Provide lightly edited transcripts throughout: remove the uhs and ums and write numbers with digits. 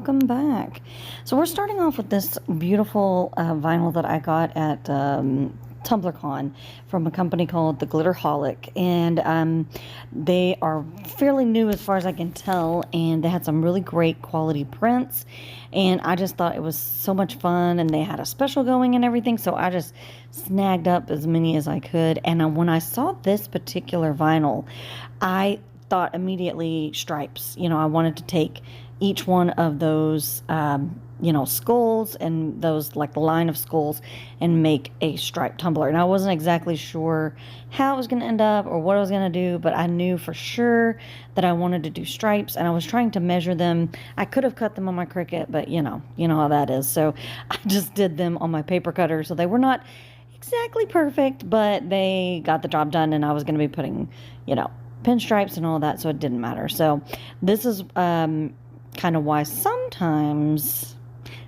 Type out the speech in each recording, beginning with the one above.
welcome back. So we're starting off with this beautiful vinyl that I got at TumblerCon from a company called the Glitterholic, and they are fairly new as far as I can tell, and they had some really great quality prints, and I just thought it was so much fun, and they had a special going and everything, so I just snagged up as many as I could. And when I saw this particular vinyl, I thought immediately stripes. I wanted to take each one of those skulls and those, like the line of skulls, and make a striped tumbler. And I wasn't exactly sure how it was going to end up or what I was going to do, but I knew for sure that I wanted to do stripes, and I was trying to measure them. I could have cut them on my Cricut, but you know how that is. So I just did them on my paper cutter, so they were not exactly perfect, but they got the job done, and I was going to be putting pinstripes and all that, so it didn't matter. So this is kind of why sometimes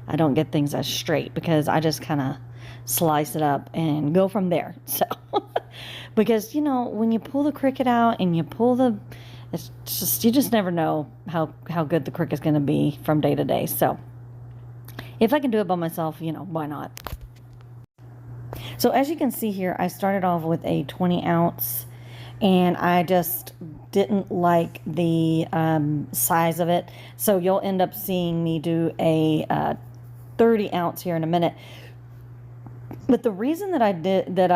I don't get things as straight, because I just kind of slice it up and go from there. So because when you pull the Cricut out and you pull you just never know how good the Cricut is going to be from day to day. So if I can do it by myself, why not? So as you can see here, I started off with a 20 ounce, and I just didn't like the size of it. So you'll end up seeing me do a 30 ounce here in a minute. But the reason that I did that,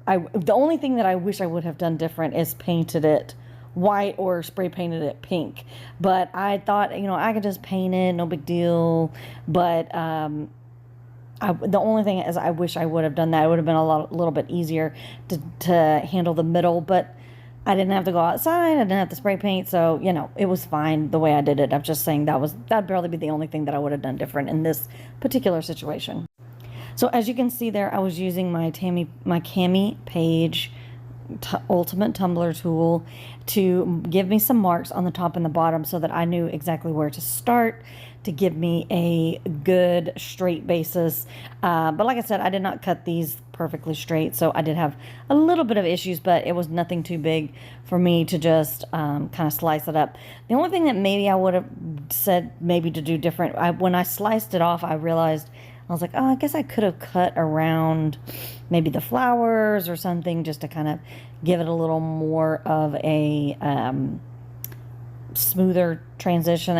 the only thing that I wish I would have done different is painted it white or spray painted it pink. But I thought, I could just paint it, no big deal. But the only thing is, I wish I would have done that. It would have been a little bit easier to handle the middle, but I didn't have to go outside. I didn't have to spray paint, so it was fine the way I did it. I'm just saying that'd probably be the only thing that I would have done different in this particular situation. So as you can see there, I was using my Cami Page Ultimate Tumbler tool to give me some marks on the top and the bottom, so that I knew exactly where to start to give me a good straight basis. But like I said, I did not cut these perfectly straight, so I did have a little bit of issues, but it was nothing too big for me to just kind of slice it up. The only thing that maybe I would have said maybe to do different, when I sliced it off, I realized, I was like, oh, I guess I could have cut around maybe the flowers or something, just to kind of give it a little more of a smoother transition,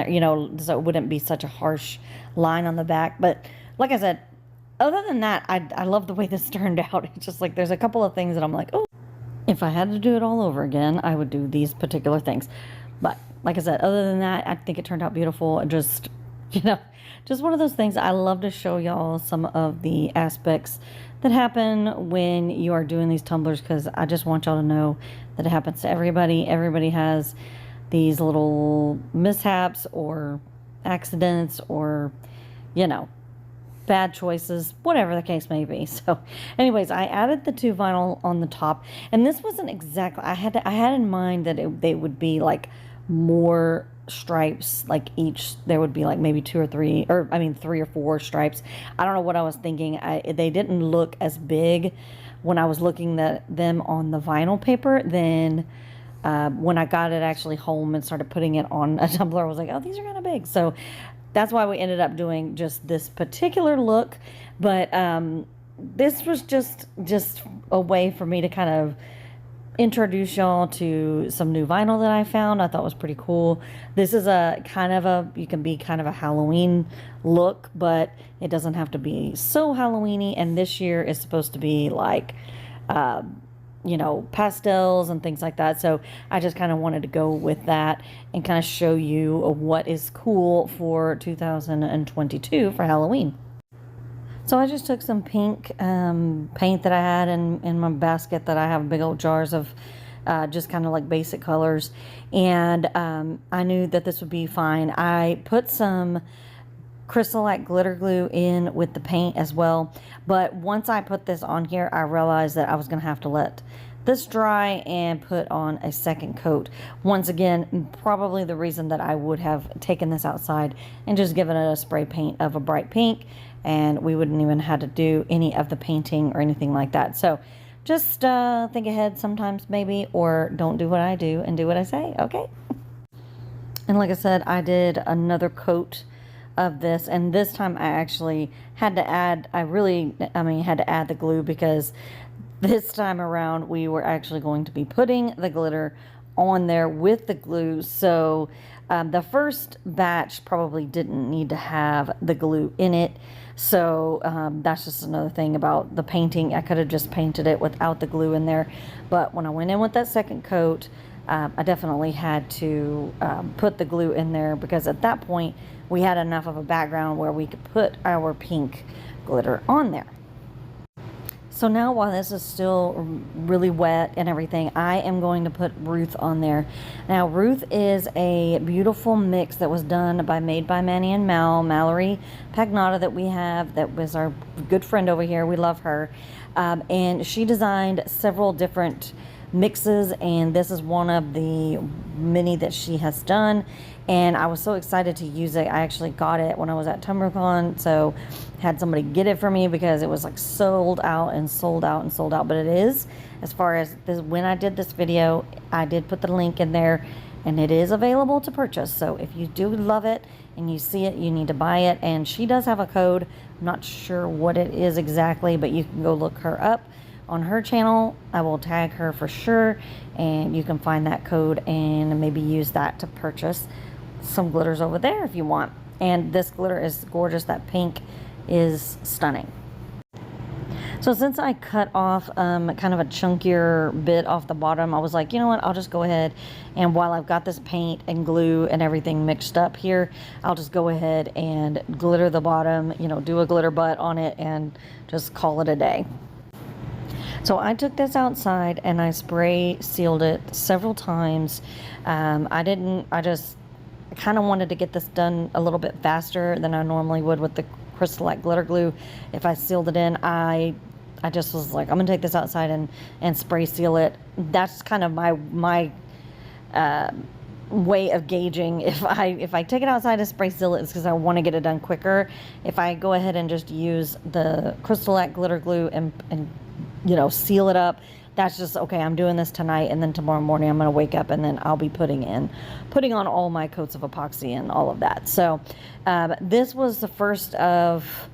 so it wouldn't be such a harsh line on the back. But like I said, other than that, I love the way this turned out. It's just like there's a couple of things that I'm like, oh, if I had to do it all over again, I would do these particular things. But like I said, other than that, I think it turned out beautiful. And just one of those things. I love to show y'all some of the aspects that happen when you are doing these tumblers, because I just want y'all to know that it happens to everybody. Everybody has these little mishaps or accidents or bad choices, whatever the case may be. So anyways, I added the 2 vinyl on the top, and this wasn't exactly, I had in mind that they would be like more stripes, like each there would be like maybe 2 or 3, or I mean 3 or 4 stripes. I don't know what I was thinking. They didn't look as big when I was looking at them on the vinyl paper. Then when I got it actually home and started putting it on a tumbler, I was like, oh, these are kind of big. So that's why we ended up doing just this particular look. But this was just a way for me to kind of introduce y'all to some new vinyl that I found. I thought was pretty cool. This is you can be kind of a Halloween look, but it doesn't have to be so Halloweeny. And this year is supposed to be like pastels and things like that. So I just kind of wanted to go with that and kind of show you what is cool for 2022 for Halloween. So I just took some pink paint that I had in my basket, that I have big old jars of, just kind of like basic colors. And I knew that this would be fine. I put some CrystaLac glitter glue in with the paint as well. But once I put this on here, I realized that I was going to have to let this dry and put on a second coat. Once again, probably the reason that I would have taken this outside and just given it a spray paint of a bright pink, and we wouldn't even have to do any of the painting or anything like that. So just think ahead sometimes maybe, or don't do what I do and do what I say, okay? And like I said, I did another coat of this. And this time I actually had to add, had to add the glue, because this time around we were actually going to be putting the glitter on there with the glue. So the first batch probably didn't need to have the glue in it. So that's just another thing about the painting. I could have just painted it without the glue in there. But when I went in with that second coat, I definitely had to put the glue in there, because at that point we had enough of a background where we could put our pink glitter on there. So now, while this is still really wet and everything, I am going to put RUTH on there. Now, RUTH is a beautiful mix that was done by Made by Manny and Mallory Pagnotta, that we have, that was our good friend over here. We love her. And she designed several different mixes, and this is one of the many that she has done, and I was so excited to use it. I actually got it when I was at TumblerCon, so had somebody get it for me, because it was like sold out and sold out and sold out. But it is, as far as this, when I did this video, I did put the link in there, and it is available to purchase. So if you do love it and you see it, you need to buy it. And she does have a code. I'm not sure what it is exactly, but you can go look her up on her channel. I will tag her for sure, and you can find that code and maybe use that to purchase some glitters over there if you want. And this glitter is gorgeous. That pink is stunning. So since I cut off kind of a chunkier bit off the bottom, I was like, you know what, I'll just go ahead, and while I've got this paint and glue and everything mixed up here, I'll just go ahead and glitter the bottom, you know, do a glitter butt on it, and just call it a day. So I took this outside and I spray sealed it several times. I just kind of wanted to get this done a little bit faster than I normally would with the CrystaLac glitter glue. If I sealed it in, I just was like, I'm gonna take this outside and spray seal it. That's kind of my way of gauging if I take it outside and spray seal it, is because I want to get it done quicker. If I go ahead and just use the CrystaLac glitter glue and you know, seal it up, that's just, okay, I'm doing this tonight, and then tomorrow morning I'm going to wake up and then I'll be putting on all my coats of epoxy and all of that. So this was the first of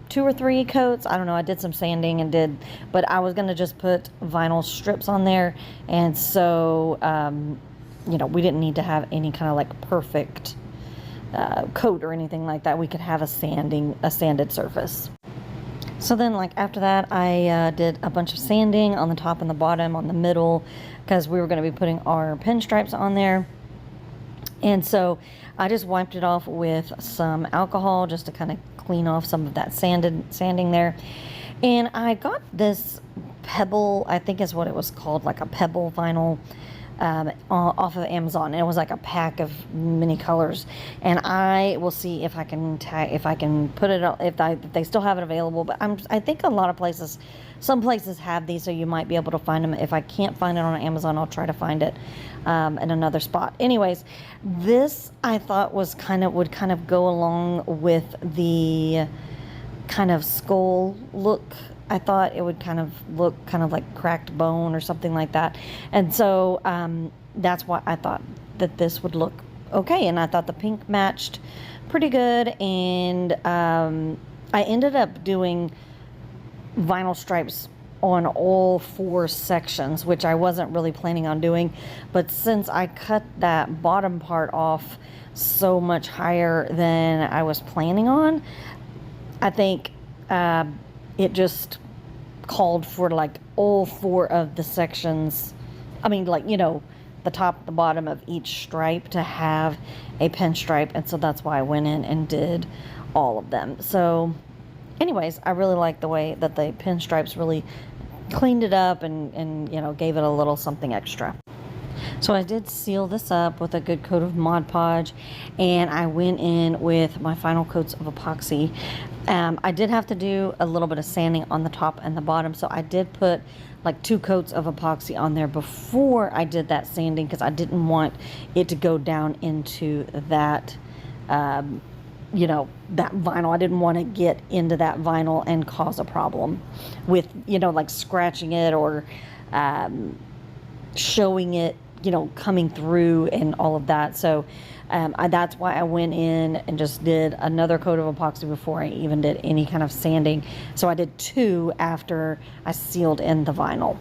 2 or 3 coats. I don't know, I did some sanding but I was going to just put vinyl strips on there, and so you know, we didn't need to have any kind of like perfect coat or anything like that. We could have a sanded surface. So then, like, after that, I did a bunch of sanding on the top and the bottom, on the middle, because we were going to be putting our pinstripes on there. And so I just wiped it off with some alcohol just to kind of clean off some of that sanding there. And I got this pebble, I think is what it was called, like a pebble vinyl, off of Amazon, and it was like a pack of many colors. And I will see if I can put it, if they still have it available. But I think a lot of places, some places have these, so you might be able to find them. If I can't find it on Amazon, I'll try to find it in another spot. Anyways, this I thought would kind of go along with the kind of skull look. I thought it would kind of look kind of like cracked bone or something like that. And so that's why I thought that this would look okay. And I thought the pink matched pretty good. And I ended up doing vinyl stripes on all 4 sections, which I wasn't really planning on doing. But since I cut that bottom part off so much higher than I was planning on, I think it just called for like all 4 of the sections. I mean, like, you know, the top, the bottom of each stripe to have a pinstripe. And so that's why I went in and did all of them. So anyways, I really like the way that the pinstripes really cleaned it up and you know, gave it a little something extra. So I did seal this up with a good coat of Mod Podge, and I went in with my final coats of epoxy. I did have to do a little bit of sanding on the top and the bottom, so I did put like 2 coats of epoxy on there before I did that sanding, because I didn't want it to go down into that you know, that vinyl. I didn't want to get into that vinyl and cause a problem with, you know, like scratching it or showing it you know, coming through and all of that. So that's why I went in and just did another coat of epoxy before I even did any kind of sanding. So I did 2 after I sealed in the vinyl.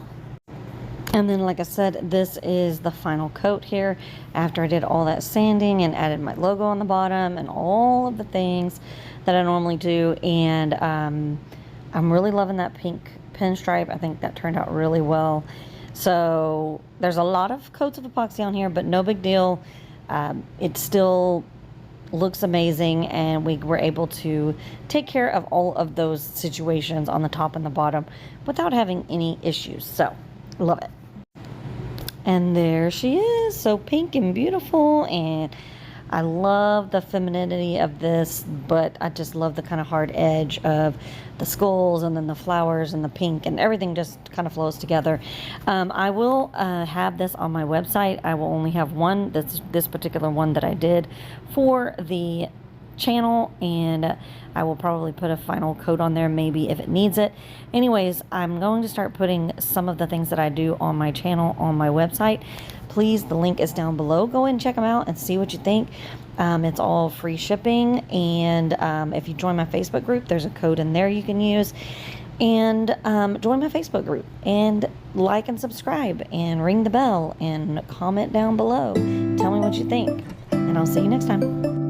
And then, like I said, this is the final coat here after I did all that sanding and added my logo on the bottom and all of the things that I normally do. And I'm really loving that pink pinstripe. I think that turned out really well. So there's a lot of coats of epoxy on here, but no big deal. It still looks amazing, and we were able to take care of all of those situations on the top and the bottom without having any issues. So love it. And there she is, so pink and beautiful, and I love the femininity of this, but I just love the kind of hard edge of the skulls and then the flowers and the pink, and everything just kind of flows together. I will have this on my website. I will only have one, this particular one that I did for the channel, and I will probably put a final coat on there maybe if it needs it. Anyways, I'm going to start putting some of the things that I do on my channel on my website. Please, the link is down below. Go ahead and check them out and see what you think. It's all free shipping, and if you join my Facebook group, there's a code in there you can use. And join my Facebook group and like and subscribe and ring the bell and comment down below. Tell me what you think, and I'll see you next time.